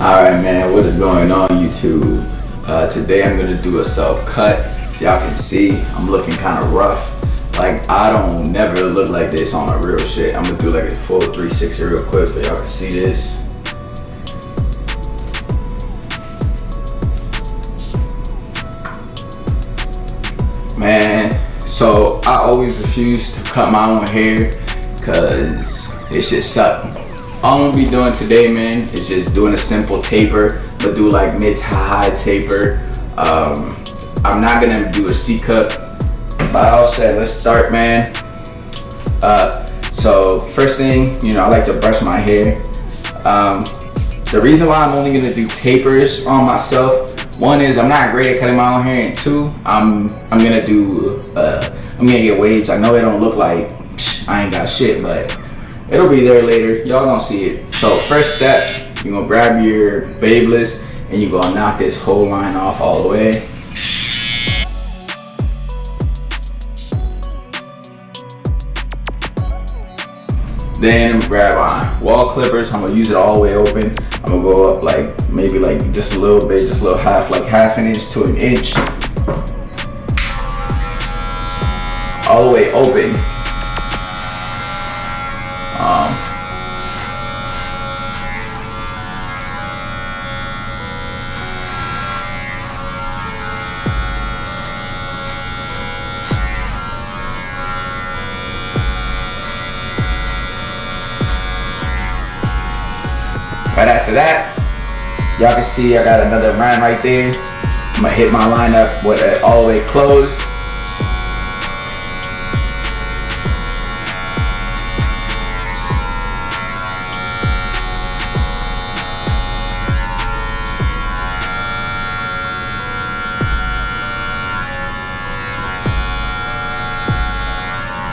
Alright man, what is going on YouTube? Today I'm gonna do a self cut. So y'all can see I'm looking kind of rough. Like I don't never look like this on a real shit. I'm gonna do like a full 360 real quick so y'all can see this. Man, so I always refuse to cut my own hair cause it shit suck. All I'm gonna be doing today, man, is just doing a simple taper, but do like mid to high taper. I'm not gonna do a C cut, but I'll say let's start, man. So first thing, I like to brush my hair. The reason why I'm only gonna do tapers on myself, one is I'm not great at cutting my own hair, and two, I'm gonna get waves. I know it don't look like I ain't got shit, but it'll be there later. Y'all gonna see it. So first step, you're gonna grab your babeless and you're gonna knock this whole line off all the way. Then I'm gonna grab my wall clippers. I'm gonna use it all the way open. I'm gonna go up like maybe like just a little bit, just a little half an inch to an inch. All the way open. Right after that, y'all can see I got another line right there. I'm gonna hit my line up with it all the way closed.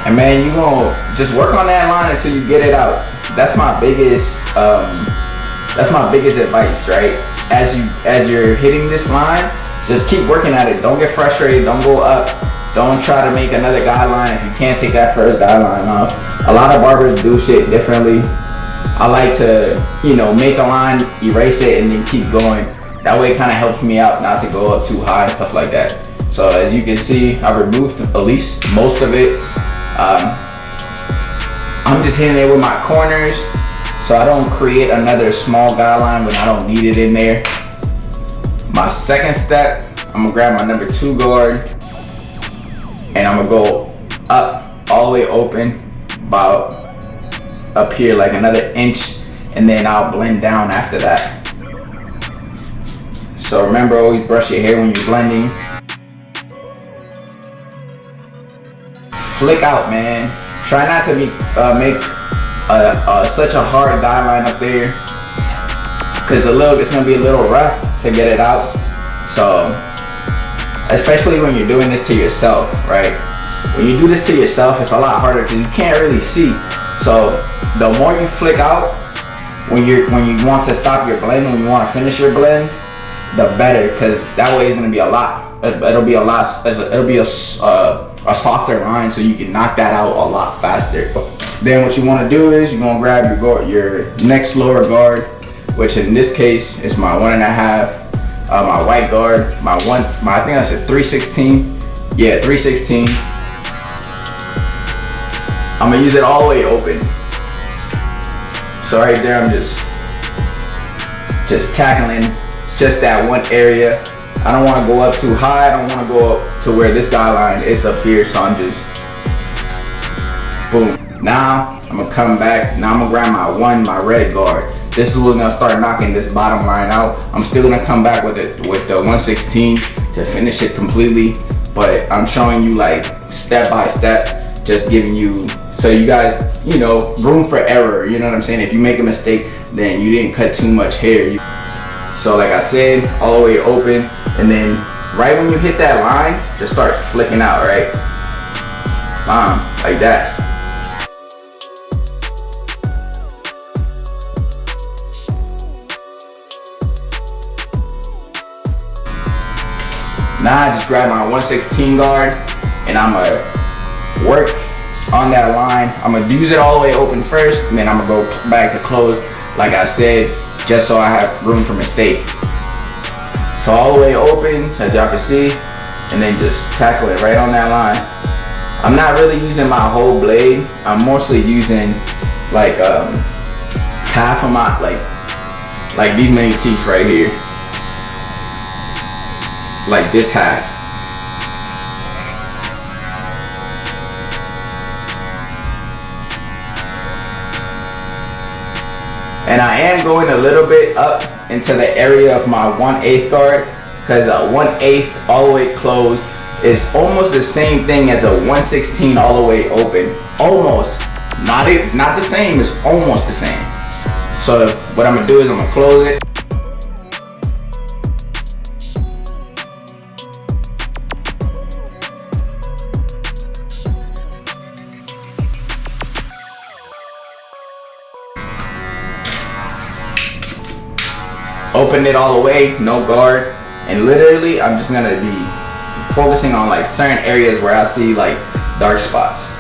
And man, you gonna just work on that line until you get it out. That's my biggest advice, right? As you're hitting this line, just keep working at it. Don't get frustrated. Don't go up. Don't try to make another guideline if you can't take that first guideline off. A lot of barbers do shit differently. I like to, make a line, erase it, and then keep going. That way it kind of helps me out not to go up too high and stuff like that. So as you can see, I removed at least most of it. I'm just hitting it with my corners so I don't create another small guideline when I don't need it in there. My second step, I'm gonna grab my number 2 guard and I'm gonna go up all the way open about up here like another inch, and then I'll blend down after that. So remember, always brush your hair when you're blending. Flick out, man. Try not to make such a hard guideline up there, because it's gonna be a little rough to get it out. So, especially when you're doing this to yourself, right? When you do this to yourself, it's a lot harder because you can't really see. So, the more you flick out, when you want to stop your blend, when you want to finish your blend, the better, because that way it's gonna be it'll be a softer line, so you can knock that out a lot faster. Then what you want to do is you're gonna grab your next lower guard, which in this case is my 1.5, my white guard, I think that's a 316. Yeah, 316. I'm gonna use it all the way open. So right there, I'm just tackling just that one area. I don't want to go up too high. I don't want to go up to where this guideline is up here. So I'm just boom. Now I'm gonna come back. Now I'm gonna grab my red guard. This is what's gonna start knocking this bottom line out. I'm still gonna come back with the 116 to finish it completely. But I'm showing you like step by step, just giving you so you guys, room for error. You know what I'm saying? If you make a mistake, then you didn't cut too much hair. So like I said, all the way open, and then right when you hit that line, just start flicking out, right? Like that. Now I just grab my 116 guard and I'm gonna work on that line. I'm gonna use it all the way open first, and then I'm gonna go back to close. Like I said, just so I have room for mistake. So all the way open, as y'all can see, and then just tackle it right on that line. I'm not really using my whole blade. I'm mostly using like half of my, like these many teeth right here. Like this half. And I am going a little bit up into the area of my 1/8 guard, because a 1/8 all the way closed is almost the same thing as a 1/16 all the way open. Almost. It's not the same, it's almost the same. So what I'm gonna do is I'm gonna close it. Open it all the way, no guard, and literally I'm just gonna be focusing on like certain areas where I see like dark spots.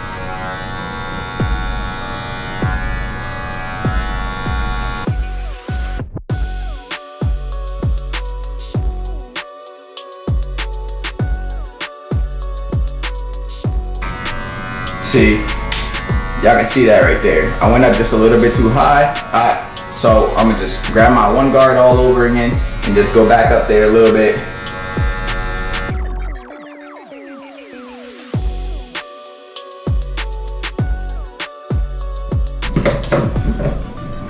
See, y'all can see that right there. I went up just a little bit too high. So I'm gonna just grab my one guard all over again and just go back up there a little bit.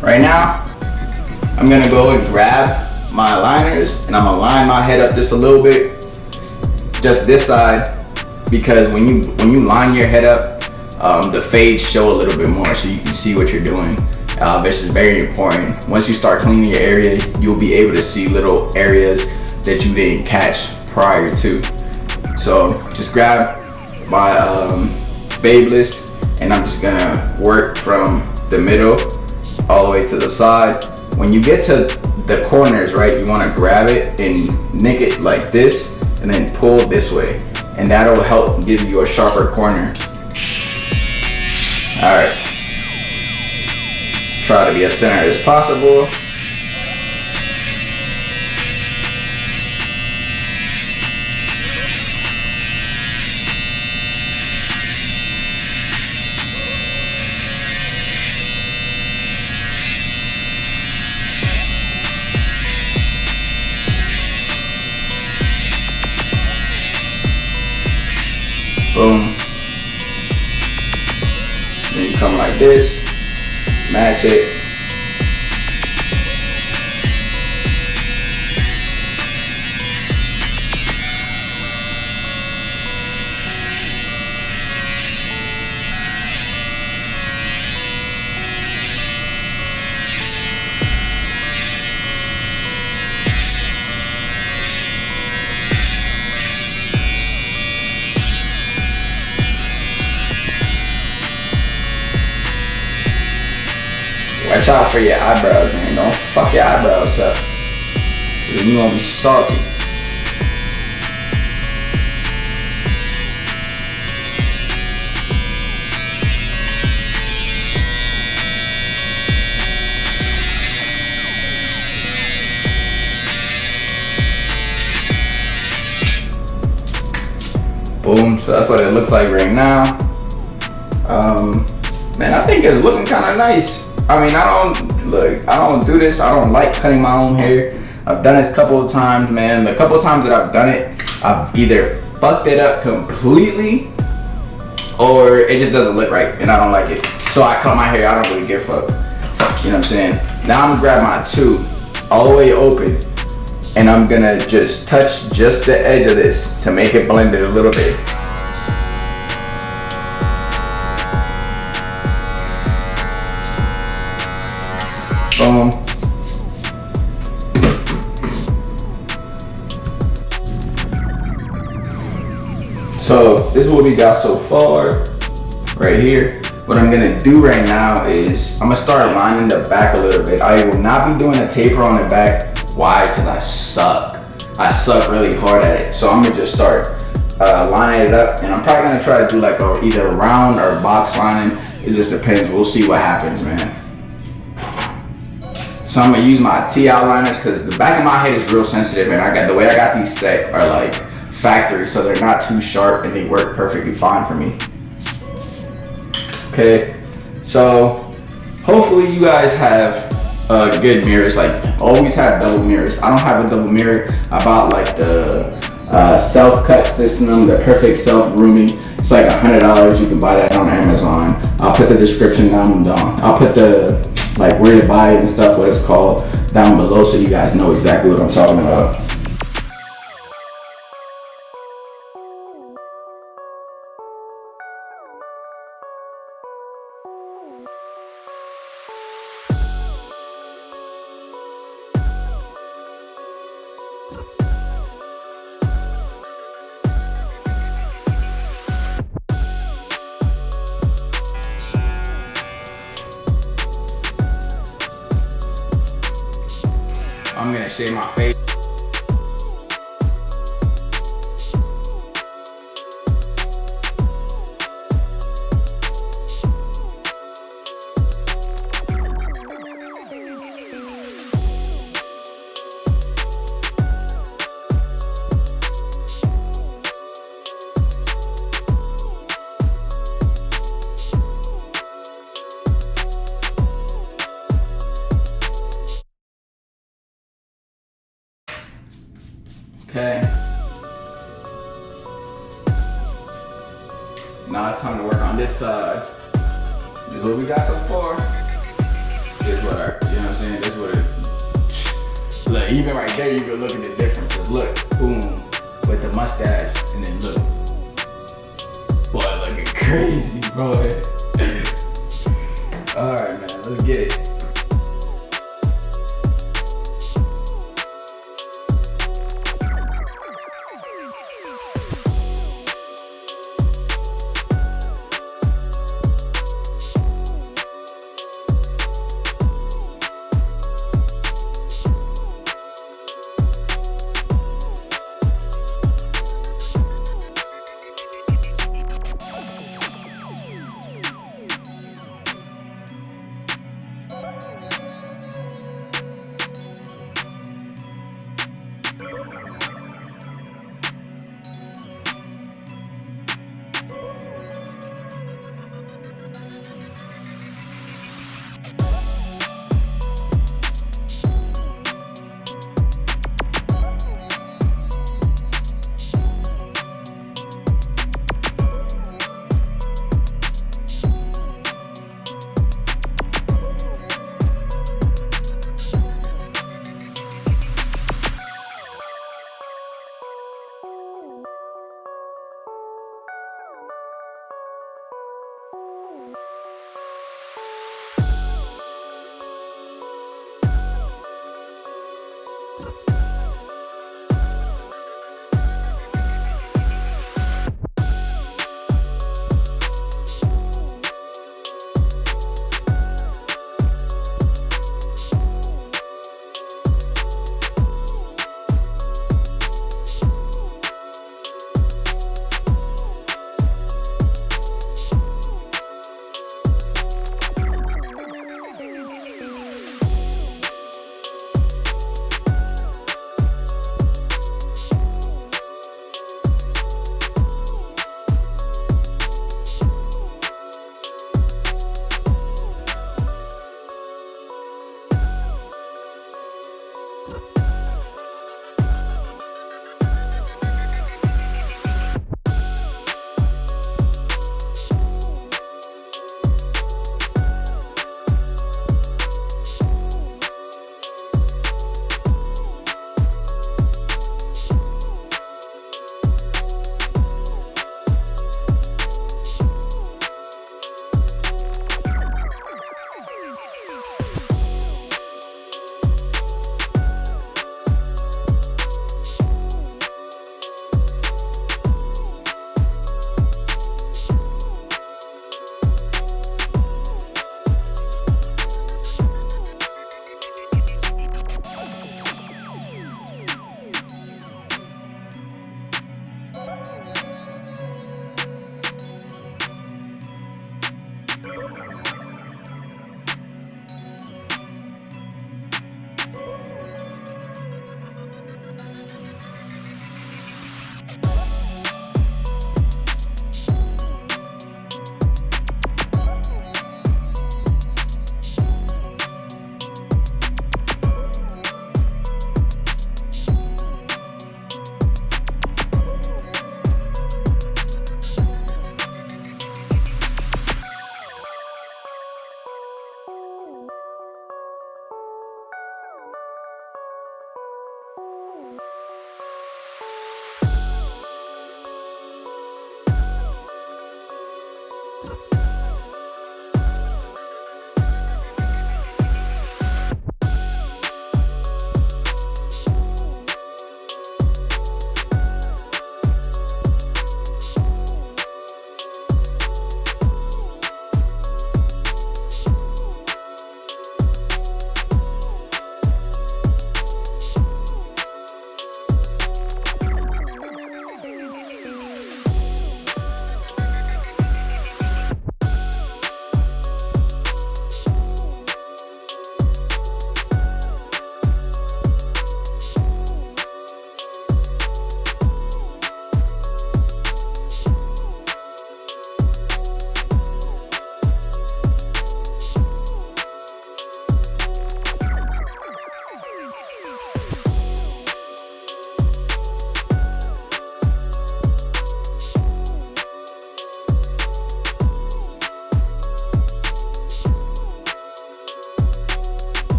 Right now, I'm gonna go and grab my liners and I'm gonna line my head up just a little bit, just this side, because when you line your head up, the fades show a little bit more so you can see what you're doing. This is very important. Once you start cleaning your area, you'll be able to see little areas that you didn't catch prior to. So just grab my babeless and I'm just gonna work from the middle all the way to the side. When you get to the corners, right, you wanna grab it and nick it like this and then pull this way. And that'll help give you a sharper corner. All right. Try to be as centered as possible. Boom. Then you come like this. Match it. Watch out for your eyebrows, man. Don't fuck your eyebrows up. Then you're gonna be salty. Boom. So that's what it looks like right now. Man, I think it's looking kind of nice. I mean, I don't do this. I don't like cutting my own hair. I've done this a couple of times, man. The couple of times that I've done it, I've either fucked it up completely or it just doesn't look right and I don't like it. So I cut my hair, I don't really give a fuck. You know what I'm saying? Now I'm gonna grab my tube all the way open and I'm gonna just touch just the edge of this to make it blended a little bit. Boom. So this is what we got so far right here. What I'm gonna do right now is I'm gonna start lining the back a little bit. I will not be doing a taper on the back. Why? Because I suck. I suck really hard at it. So I'm gonna just start lining it up, and I'm probably gonna try to do like either a round or box lining. It just depends. We'll see what happens, man. So I'm gonna use my T outliners because the back of my head is real sensitive, and I got the way I got these set are like factory, so they're not too sharp and they work perfectly fine for me. Okay, so hopefully you guys have good mirrors. Like always have double mirrors. I don't have a double mirror. I bought like the self-cut system, the perfect self-grooming. It's like $100. You can buy that on Amazon. I'll put the description down. I'll put the like where to buy it and stuff, what it's called, down below, so you guys know exactly what I'm talking about. I'm gonna shave my face. Okay. Now it's time to work on this side. This is what we got so far. This is what you know what I'm saying? This is what it, look, even right there, you can look at the differences. Look, boom, with the mustache, and then look. Boy, looking crazy, boy. All right, man, let's get it.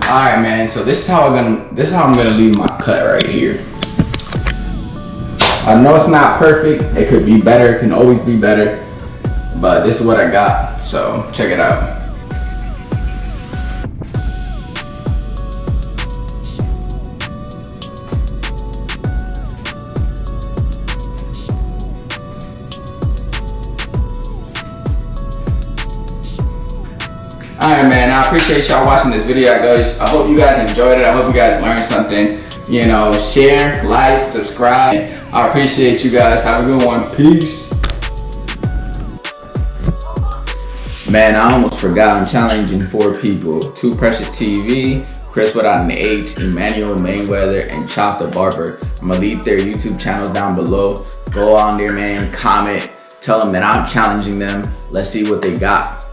Alright man, so this is how I'm gonna leave my cut right here. I know it's not perfect, it could be better, it can always be better, but this is what I got, so check it out. Alright man, I appreciate y'all watching this video guys. I hope you guys enjoyed it. I hope you guys learned something. You know, share, like, subscribe. I appreciate you guys. Have a good one. Peace. Man, I almost forgot I'm challenging 4 people. 2 Pressure TV, Cris Without an H, Emmanuel Mayweather, and Tchovp the Barber. I'm gonna leave their YouTube channels down below. Go on there man, comment, tell them that I'm challenging them. Let's see what they got.